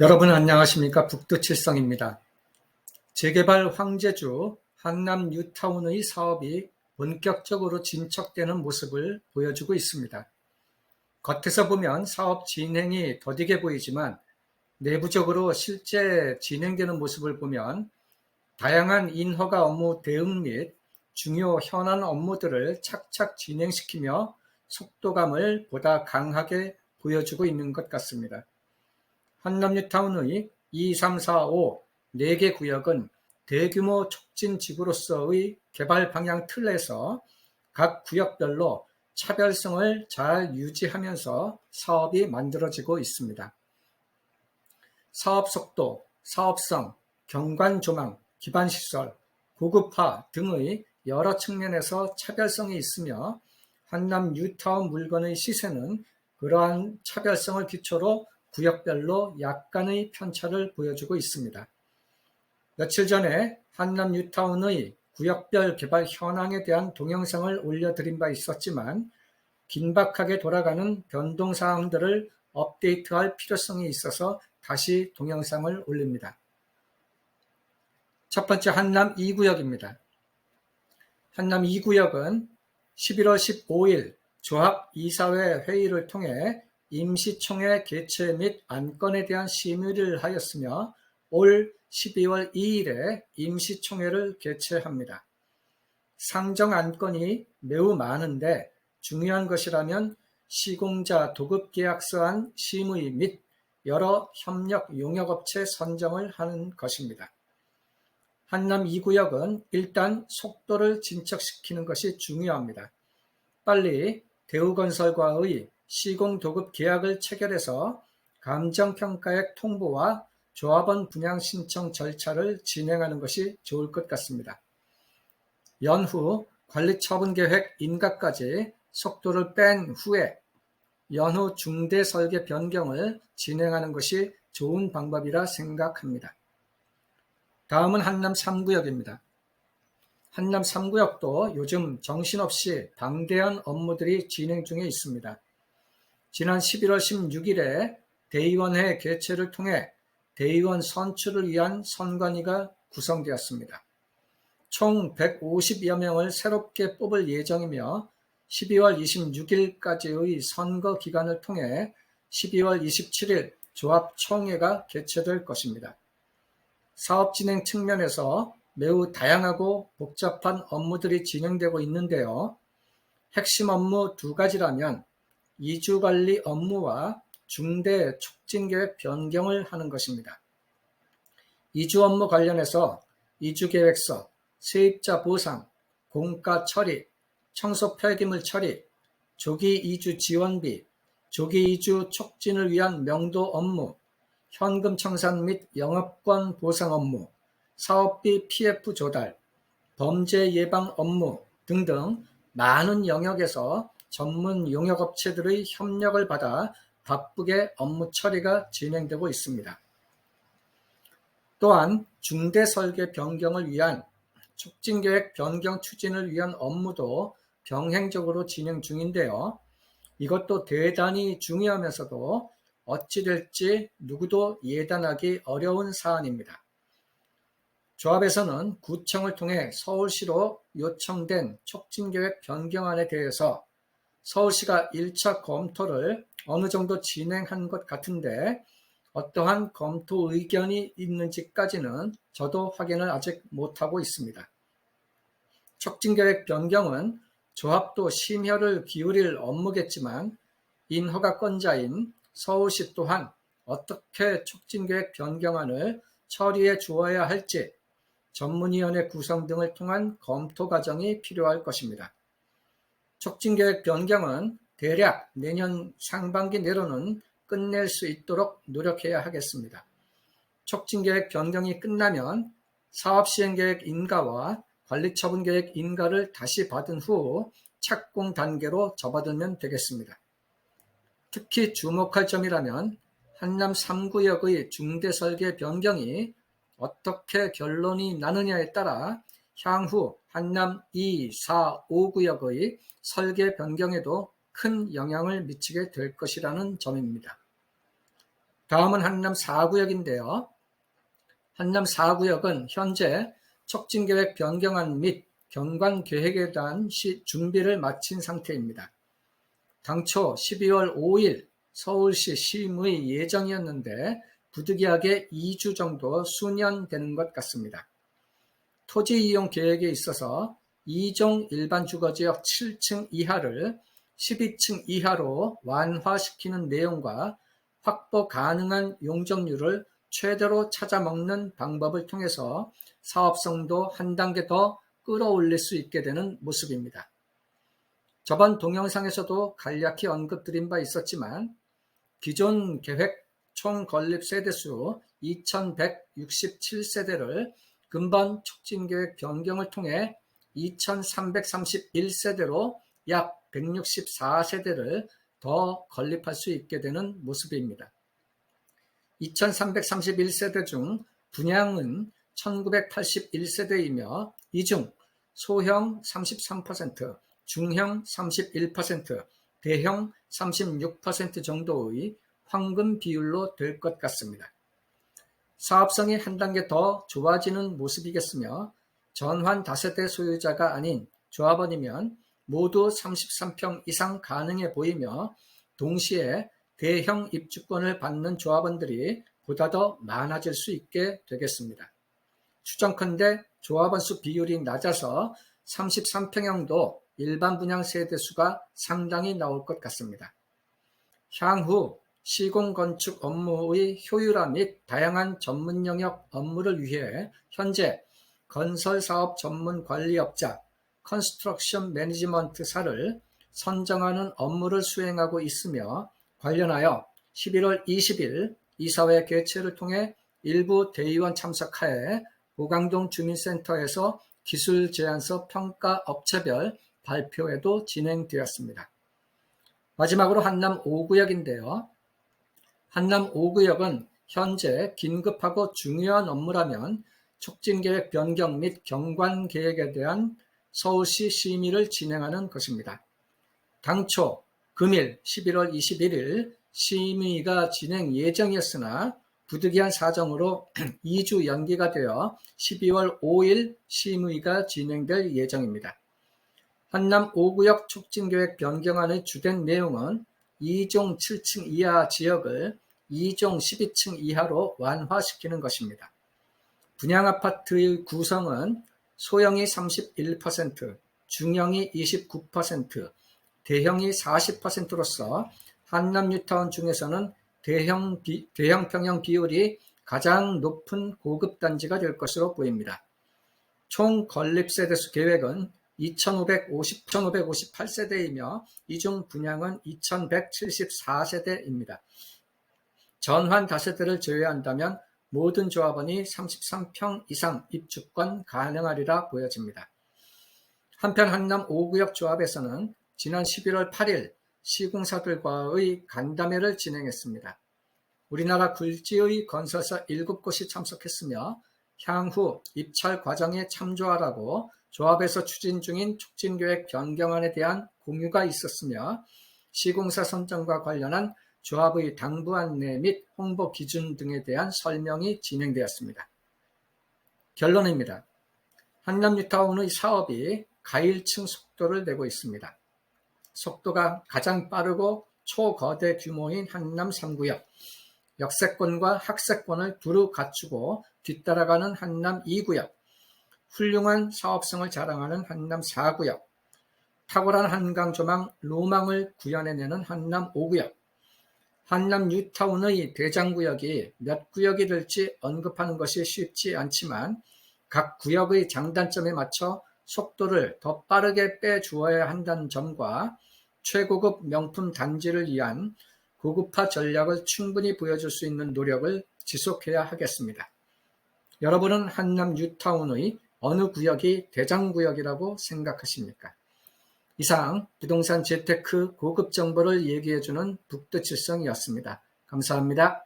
여러분 안녕하십니까? 북두칠성입니다. 재개발 황제주 한남 뉴타운의 사업이 본격적으로 진척되는 모습을 보여주고 있습니다. 겉에서 보면 사업 진행이 더디게 보이지만 내부적으로 실제 진행되는 모습을 보면 다양한 인허가 업무 대응 및 중요 현안 업무들을 착착 진행시키며 속도감을 보다 강하게 보여주고 있는 것 같습니다. 한남뉴타운의 2, 3, 4, 5 4개 구역은 대규모 촉진지구로서의 개발 방향 틀에서 각 구역별로 차별성을 잘 유지하면서 사업이 만들어지고 있습니다. 사업 속도, 사업성, 경관 조망, 기반시설, 고급화 등의 여러 측면에서 차별성이 있으며 한남 뉴타운 물건의 시세는 그러한 차별성을 기초로 구역별로 약간의 편차를 보여주고 있습니다. 며칠 전에 한남 뉴타운의 구역별 개발 현황에 대한 동영상을 올려드린 바 있었지만 긴박하게 돌아가는 변동사항들을 업데이트할 필요성이 있어서 다시 동영상을 올립니다. 첫 번째 한남 2구역입니다. 한남 2구역은 11월 15일 조합 이사회 회의를 통해 임시총회 개최 및 안건에 대한 심의를 하였으며 올 12월 2일에 임시총회를 개최합니다. 상정 안건이 매우 많은데 중요한 것이라면 시공자 도급계약서안 심의 및 여러 협력 용역업체 선정을 하는 것입니다. 한남 2구역은 일단 속도를 진척시키는 것이 중요합니다. 빨리 대우건설과의 시공도급 계약을 체결해서 감정평가액 통보와 조합원 분양 신청 절차를 진행하는 것이 좋을 것 같습니다. 연후 관리처분계획 인가까지 속도를 뺀 후에 연후 중대 설계 변경을 진행하는 것이 좋은 방법이라 생각합니다. 다음은 한남 3구역입니다. 한남 3구역도 요즘 정신없이 방대한 업무들이 진행 중에 있습니다. 지난 11월 16일에 대의원회 개최를 통해 대의원 선출을 위한 선관위가 구성되었습니다. 총 150여 명을 새롭게 뽑을 예정이며 12월 26일까지의 선거 기간을 통해 12월 27일 조합총회가 개최될 것입니다. 사업 진행 측면에서 매우 다양하고 복잡한 업무들이 진행되고 있는데요. 핵심 업무 두 가지라면 이주관리 업무와 중대 촉진계획 변경을 하는 것입니다. 이주 업무 관련해서 이주계획서, 세입자 보상, 공가 처리, 청소 폐기물 처리, 조기 이주 지원비, 조기 이주 촉진을 위한 명도 업무, 현금 청산 및 영업권 보상 업무, 사업비 PF 조달, 범죄 예방 업무 등등 많은 영역에서 전문 용역업체들의 협력을 받아 바쁘게 업무 처리가 진행되고 있습니다. 또한 중대 설계 변경을 위한 촉진계획 변경 추진을 위한 업무도 병행적으로 진행 중인데요. 이것도 대단히 중요하면서도 어찌 될지 누구도 예단하기 어려운 사안입니다. 조합에서는 구청을 통해 서울시로 요청된 촉진계획 변경안에 대해서 서울시가 1차 검토를 어느 정도 진행한 것 같은데 어떠한 검토 의견이 있는지까지는 저도 확인을 아직 못하고 있습니다. 촉진계획 변경은 조합도 심혈을 기울일 업무겠지만 인허가권자인 서울시 또한 어떻게 촉진계획 변경안을 처리해 주어야 할지 전문위원회 구성 등을 통한 검토 과정이 필요할 것입니다. 촉진계획 변경은 대략 내년 상반기 내로는 끝낼 수 있도록 노력해야 하겠습니다. 촉진계획 변경이 끝나면 사업시행계획 인가와 관리처분계획 인가를 다시 받은 후 착공 단계로 접어들면 되겠습니다. 특히 주목할 점이라면 한남 3구역의 중대설계 변경이 어떻게 결론이 나느냐에 따라 향후 한남 2, 4, 5구역의 설계 변경에도 큰 영향을 미치게 될 것이라는 점입니다. 다음은 한남 4구역인데요. 한남 4구역은 현재 촉진계획 변경안 및 경관계획에 대한 준비를 마친 상태입니다. 당초 12월 5일 서울시 심의 예정이었는데 부득이하게 2주 정도 수년되는 것 같습니다. 토지 이용 계획에 있어서 2종 일반 주거지역 7층 이하를 12층 이하로 완화시키는 내용과 확보 가능한 용적률을 최대로 찾아먹는 방법을 통해서 사업성도 한 단계 더 끌어올릴 수 있게 되는 모습입니다. 저번 동영상에서도 간략히 언급드린 바 있었지만 기존 계획 총 건립 세대수 2167세대를 근본 촉진계획 변경을 통해 2331세대로 약 164세대를 더 건립할 수 있게 되는 모습입니다. 2331세대 중 분양은 1981세대이며 이 중 소형 33%, 중형 31%, 대형 36% 정도의 황금 비율로 될 것 같습니다. 사업성이 한 단계 더 좋아지는 모습이겠으며 전환 다세대 소유자가 아닌 조합원이면 모두 33평 이상 가능해 보이며 동시에 대형 입주권을 받는 조합원들이 보다 더 많아질 수 있게 되겠습니다. 추정컨대 조합원 수 비율이 낮아서 33평형도 일반 분양 세대수가 상당히 나올 것 같습니다. 향후 시공건축 업무의 효율화 및 다양한 전문 영역 업무를 위해 현재 건설사업 전문 관리업자 컨스트럭션 매니지먼트사를 선정하는 업무를 수행하고 있으며 관련하여 11월 20일 이사회 개최를 통해 일부 대의원 참석하에 보강동 주민센터에서 기술제안서 평가 업체별 발표회도 진행되었습니다. 마지막으로 한남 5구역인데요. 한남 5구역은 현재 긴급하고 중요한 업무라면 촉진계획 변경 및 경관계획에 대한 서울시 심의를 진행하는 것입니다. 당초 금일 11월 21일 심의가 진행 예정이었으나 부득이한 사정으로 2주 연기가 되어 12월 5일 심의가 진행될 예정입니다. 한남 5구역 촉진계획 변경안의 주된 내용은 2종 7층 이하 지역을 2종 12층 이하로 완화시키는 것입니다. 분양아파트의 구성은 소형이 31%, 중형이 29%, 대형이 40%로서 한남 뉴타운 중에서는 대형 평형 비율이 가장 높은 고급 단지가 될 것으로 보입니다. 총 건립 세대수 계획은 2558세대이며 이 중 분양은 2174세대입니다. 전환 다세대를 제외한다면 모든 조합원이 33평 이상 입주권 가능하리라 보여집니다. 한편 한남 5구역 조합에서는 지난 11월 8일 시공사들과의 간담회를 진행했습니다. 우리나라 굴지의 건설사 7곳이 참석했으며 향후 입찰 과정에 참조하라고 조합에서 추진 중인 촉진계획 변경안에 대한 공유가 있었으며 시공사 선정과 관련한 조합의 당부 안내 및 홍보 기준 등에 대한 설명이 진행되었습니다. 결론입니다. 한남 뉴타운의 사업이 가일층 속도를 내고 있습니다. 속도가 가장 빠르고 초거대 규모인 한남 3구역, 역세권과 학세권을 두루 갖추고 뒤따라가는 한남 2구역, 훌륭한 사업성을 자랑하는 한남 4구역, 탁월한 한강 조망 로망을 구현해내는 한남 5구역, 한남 뉴타운의 대장구역이 몇 구역이 될지 언급하는 것이 쉽지 않지만 각 구역의 장단점에 맞춰 속도를 더 빠르게 빼주어야 한다는 점과 최고급 명품 단지를 위한 고급화 전략을 충분히 보여줄 수 있는 노력을 지속해야 하겠습니다. 여러분은 한남 뉴타운의 어느 구역이 대장구역이라고 생각하십니까? 이상 부동산 재테크 고급 정보를 얘기해주는 북두칠성이었습니다. 감사합니다.